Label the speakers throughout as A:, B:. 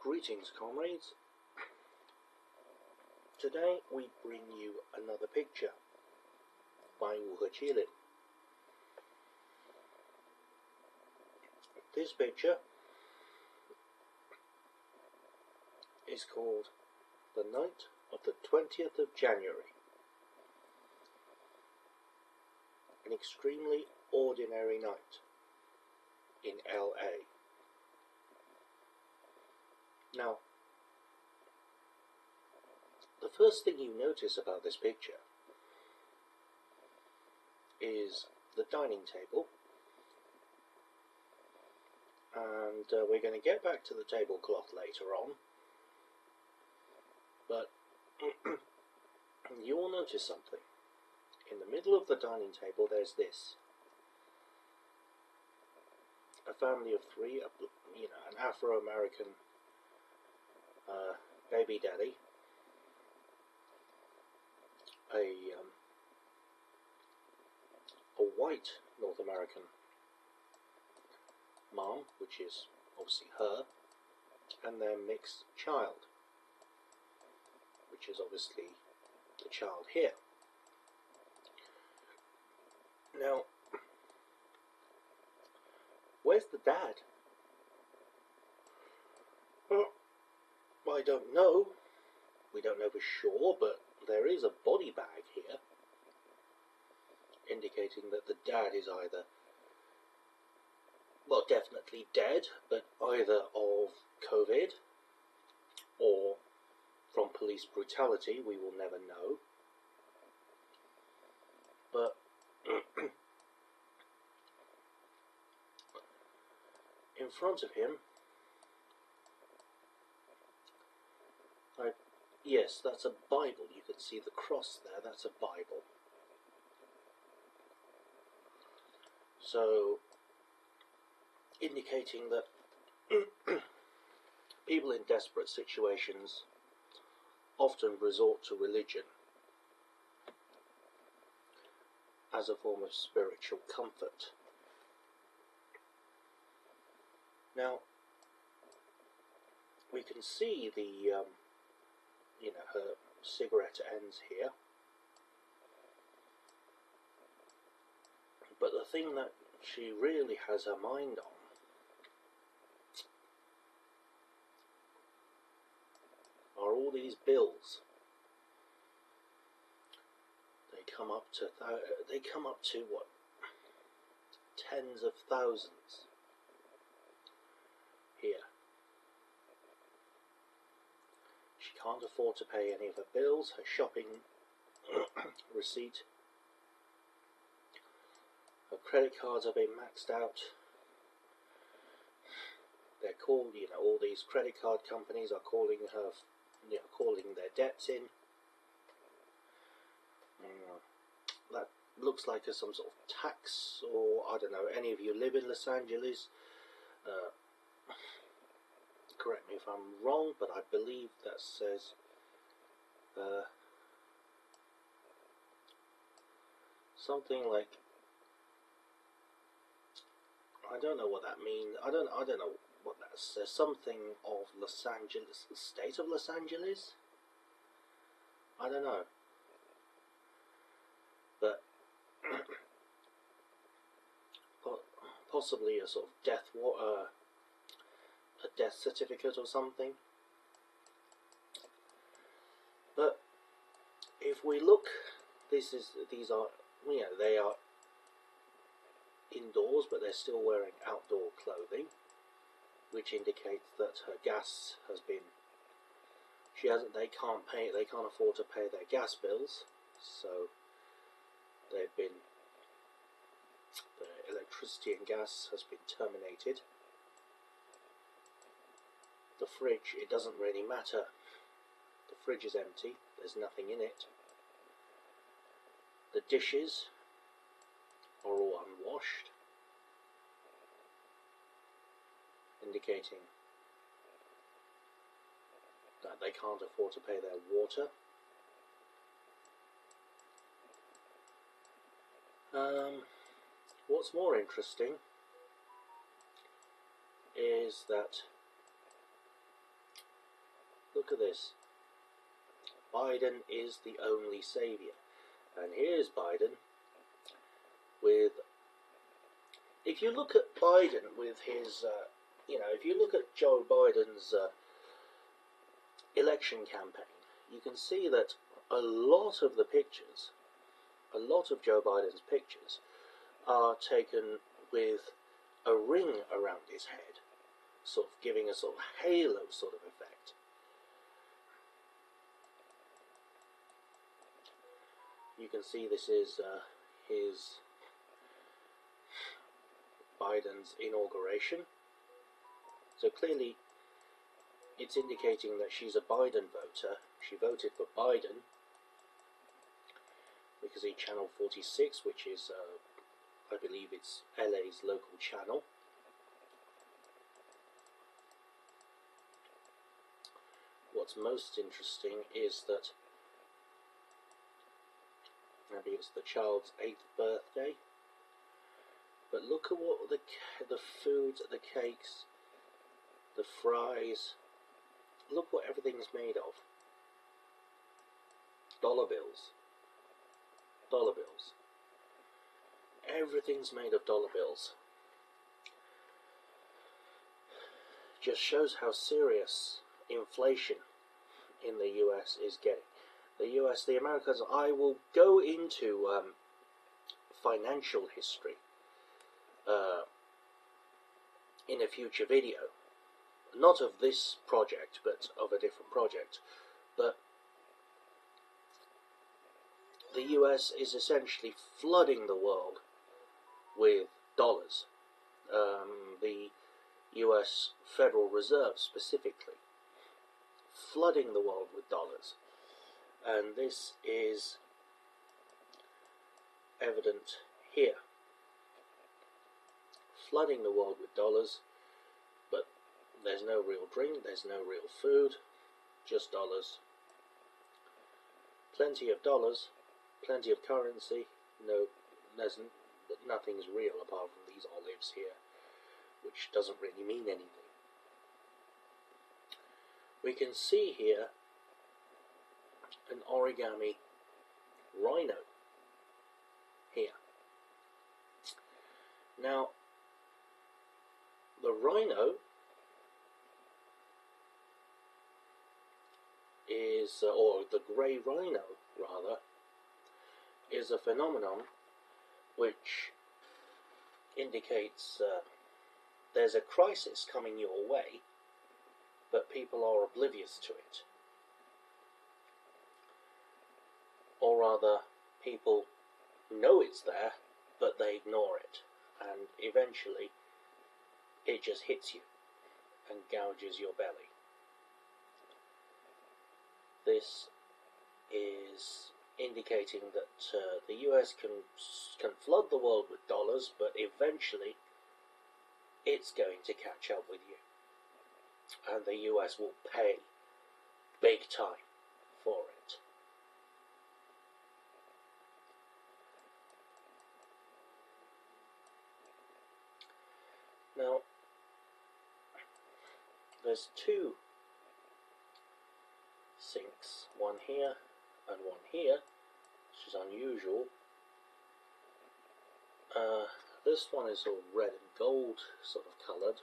A: Greetings, comrades. Today we bring you another picture by Chilin. This picture is called The Night of the 20th of January. An extremely ordinary night in LA. Now, the first thing you notice about this picture is the dining table, and we're going to get back to the tablecloth later on, but you will notice something. In the middle of the dining table there's this. A family of three, an Afro-American baby daddy, a white North American mom, which is obviously her, and their mixed child, which is obviously the child here. Now, where's the dad? Well, I don't know. We don't know for sure, but there is a body bag here, indicating that the dad is either, well, definitely dead, but either of COVID or from police brutality. We will never know. But in front of him, yes, that's a Bible. You can see the cross there. That's a Bible. So, indicating that people in desperate situations often resort to religion as a form of spiritual comfort. Now, we can see the her cigarette ends here, but the thing that she really has her mind on are all these bills. They come up to what, tens of thousands here. She can't afford to pay any of her bills. Her shopping receipt, her credit cards are being maxed out. They're called, all these credit card companies are calling her, calling their debts in. That looks like some sort of tax, or I don't know. Any of you live in Los Angeles? Correct me if I'm wrong, but I believe that says something like, I don't know what that means. I don't know what that says. Something of Los Angeles, the state of Los Angeles. I don't know, but possibly a sort of a death certificate or something. But if we look, these are they are indoors, but they're still wearing outdoor clothing, which indicates that her gas has been. They can't afford to pay their gas bills, so the electricity and gas has been terminated. The fridge, it doesn't really matter. The fridge is empty, there's nothing in it. The dishes are all unwashed, indicating that they can't afford to pay their water. What's more interesting is that look at this. Biden is the only saviour. And here's Biden with... If you look at Biden with his... if you look at Joe Biden's election campaign, you can see that a lot of the pictures, a lot of Joe Biden's pictures, are taken with a ring around his head, sort of giving a sort of halo sort of effect. You can see this is his Biden's inauguration. So clearly it's indicating that she's a Biden voter. She voted for Biden because he channel 46, which is I believe it's LA's local channel. What's most interesting is that maybe it's the child's 8th birthday, but look at what the food, the cakes, the fries, look what everything's made of. Dollar bills. Dollar bills. Everything's made of dollar bills. Just shows how serious inflation in the US is getting. The Americans, I will go into financial history in a future video. Not of this project, but of a different project. But the US is essentially flooding the world with dollars. The US Federal Reserve specifically, flooding the world with dollars. And this is evident here. Flooding the world with dollars, but there's no real drink, there's no real food, just dollars. Plenty of dollars, plenty of currency, but nothing's real apart from these olives here, which doesn't really mean anything. We can see here an origami rhino here. Now, the rhino is, or the grey rhino rather, is a phenomenon which indicates there's a crisis coming your way, but people are oblivious to it. Or rather, people know it's there, but they ignore it, and eventually it just hits you and gouges your belly. This is indicating that the US can flood the world with dollars, but eventually it's going to catch up with you, and the US will pay big time for it. Now, there's two sinks, one here and one here, which is unusual. This one is all red and gold sort of coloured,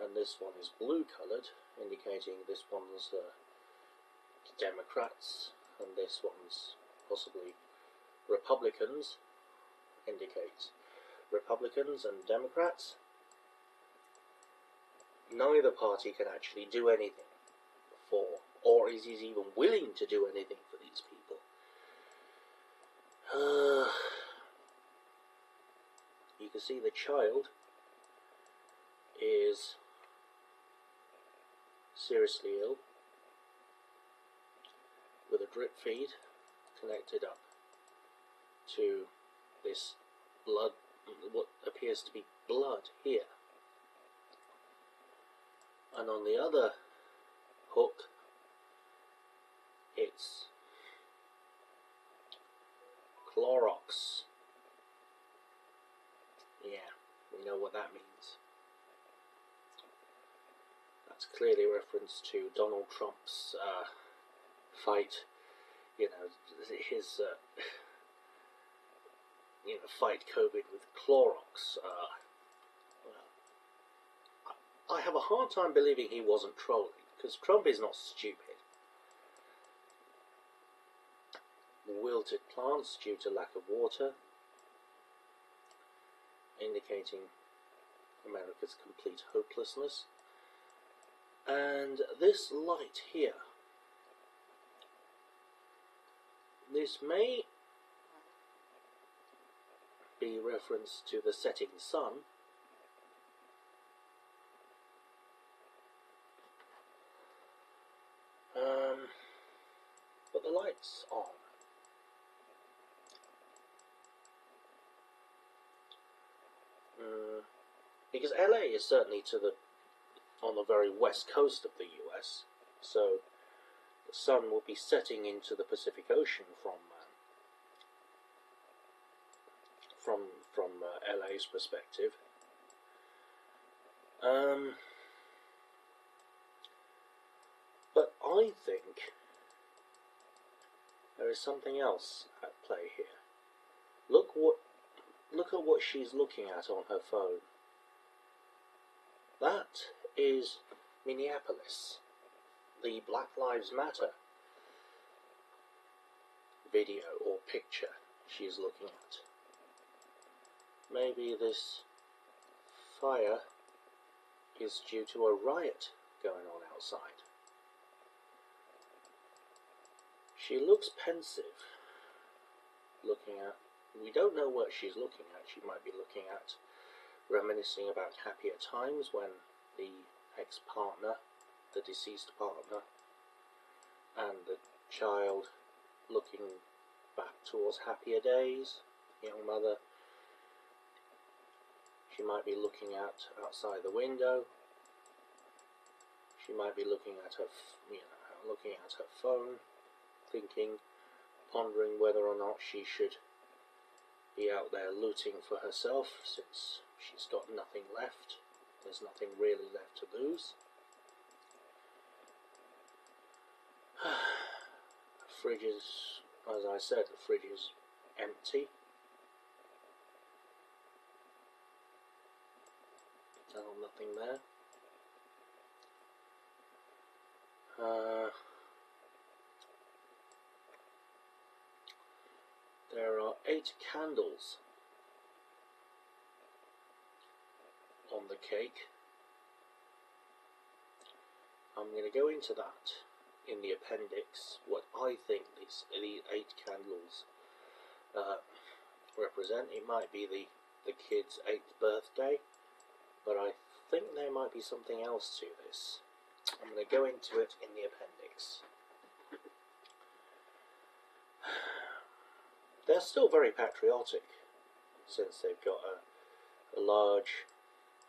A: and this one is blue coloured, indicating this one's Democrats and this one's possibly Republicans, indicates Republicans and Democrats. Neither party can actually do anything for, or is even willing to do anything for these people. You can see the child is seriously ill, with a drip feed connected up to this blood, what appears to be blood here. And on the other hook, it's Clorox. Yeah, we know what that means. That's clearly a reference to Donald Trump's fight, his fight COVID with Clorox. I have a hard time believing he wasn't trolling, because Trump is not stupid. Wilted plants due to lack of water, indicating America's complete hopelessness. And this light here, this may be reference to the setting sun, but the light's on. Because LA is certainly on the very west coast of the US, so the sun will be setting into the Pacific Ocean from LA's perspective. But I think there is something else at play here. Look at what she's looking at on her phone. That is Minneapolis, the Black Lives Matter video or picture she's looking at. Maybe this fire is due to a riot going on outside. She looks pensive, we don't know what she's looking at. She might be looking at, reminiscing about happier times when the ex-partner, the deceased partner, and the child looking back towards happier days, young mother. She might be looking outside the window. She might be looking at her phone, thinking, pondering whether or not she should be out there looting for herself, since she's got nothing left. There's nothing really left to lose. The fridge is, as I said, the fridge is empty. Nothing there. There are 8 candles on the cake. I'm going to go into that in the appendix, what I think these 8 candles represent. It might be the kid's 8th birthday, but I think there might be something else to this. I'm going to go into it in the appendix. They're still very patriotic, since they've got a large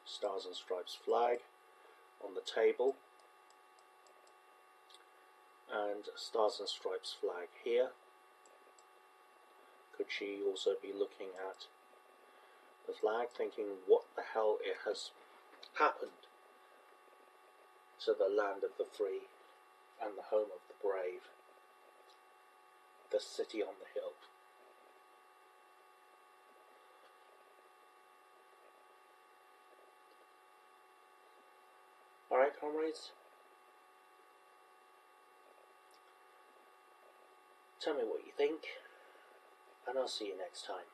A: Stars and Stripes flag on the table, and a Stars and Stripes flag here. Could she also be looking at the flag, thinking what the hell it has happened to the land of the free and the home of the brave, the city on the hill? Alright, comrades, tell me what you think, and I'll see you next time.